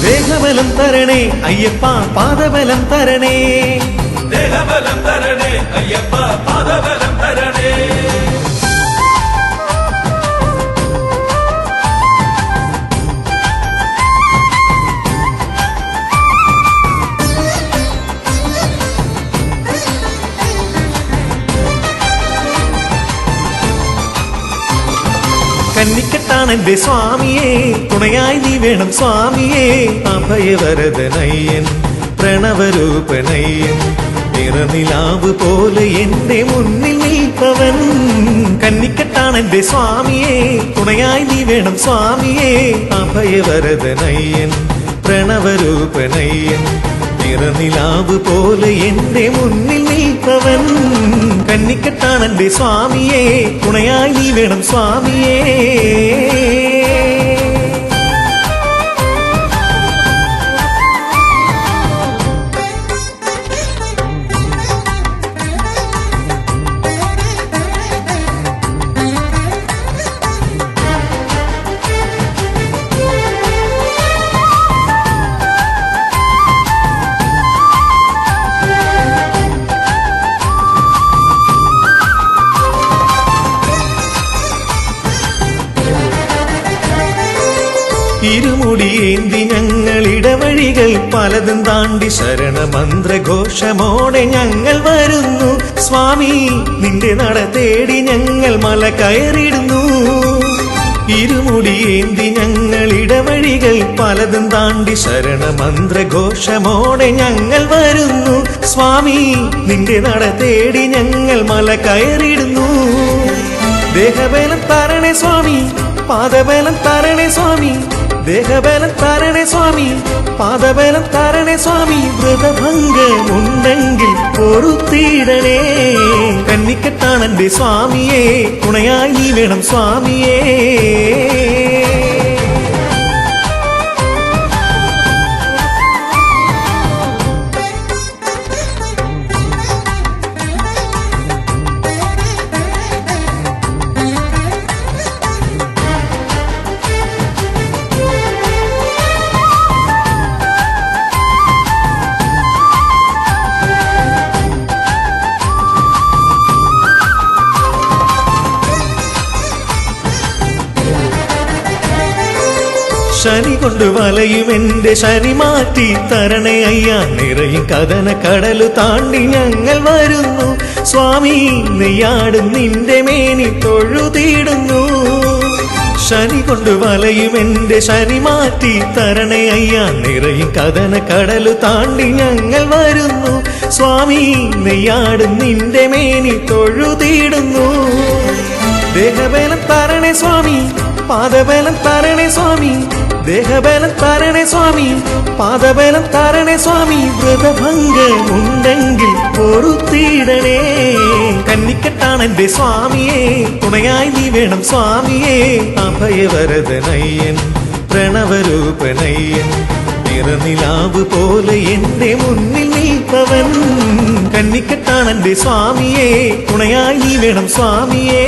ദേഹബലം തരണേ അയ്യപ്പ പാദബലം തരണേ ദേഹബലം തരണേ അയ്യപ്പ പാദബലം തരണേ കന്നിക്കെട്ടാണെന്റെ സ്വാമിയേ തുണയായി നീ വേണം സ്വാമിയേ അഭയവരദനയ്യൻ പ്രണവരൂപനയ്യൻ നിറനിലാവ് പോലെ എന്റെ മുന്നിൽ നിൽപ്പവൻ കന്നിക്കെട്ടാണെന്റെ സ്വാമിയേ തുണയായി നീ വേണം സ്വാമിയേ അഭയവരദനയ്യൻ പ്രണവരൂപനയ്യൻ നിറനിലാവ് പോലെ എന്റെ മുന്നിൽ നിൽപ്പവൻ കന്നിക്കെട്ടാണെന്റെ സ്വാമിയേ തുണയായി നീ വേണം സ്വാമിയേ ഇരുമുടിയേന്തി ഞങ്ങൾ ഇടവഴികൾ പലതും താണ്ടി ശരണമന്ത്രഘോഷമോടെ ഞങ്ങൾ വരുന്നു സ്വാമി നിന്റെ നട തേടി ഞങ്ങൾ മല കയറിടുന്നു ഇരുമുടിയേന്തി ഞങ്ങൾ ഇടവഴികൾ പലതും താണ്ടി ശരണമന്ത്രഘോഷമോടെ ഞങ്ങൾ വരുന്നു സ്വാമി നിന്റെ നട തേടി ഞങ്ങൾ മല കയറിടുന്നു ദേഹബലം തരണേ സ്വാമി പാദബലം തരണേ സ്വാമി ദേഹബലം തരണേ സ്വാമി പാദബലം തരണേ സ്വാമി വ്രതഭംഗമുണ്ടെങ്കിൽ പൊറുത്തിടണേ കന്നിക്കെട്ടാണെന്റെ സ്വാമിയേ തുണയായി നീ വേണം സ്വാമിയേ ശനി കൊണ്ട് വലയും എന്റെ ശനി മാറ്റി തരണേ അയ്യ നിറയും കഥന കടലു താണ്ടി ഞങ്ങൾ വരുന്നു സ്വാമി നെയ്യാടും നിന്റെ മേനി തൊഴുതീടുന്നു ശനി കൊണ്ട് വലയും എന്റെ ശനി മാറ്റി തരണേ അയ്യ നിറയും കഥന കടലു താണ്ടി ഞങ്ങൾ വരുന്നു സ്വാമി നെയ്യാടും നിന്റെ മേനി തൊഴുതീടുന്നു ദേഹബലം തരണേ സ്വാമി പാദബലം തരണേ സ്വാമി ദേഹബലം തരണേ സ്വാമി പാദബലം തരണേ സ്വാമി വ്രതഭംഗമുണ്ടെങ്കിൽ പൊറുത്തിടണേ കന്നിക്കെട്ടാണെന്റെ സ്വാമിയേ തുണയായി നീ വേണം സ്വാമിയേ അഭയവരദനയ്യൻ പ്രണവരൂപനയ്യൻ നിറനിലാവ് പോലെ എന്റെ മുന്നിൽ നിൽപ്പവൻ കന്നിക്കെട്ടാണെന്റെ സ്വാമിയേ തുണയായി നീ വേണം സ്വാമിയേ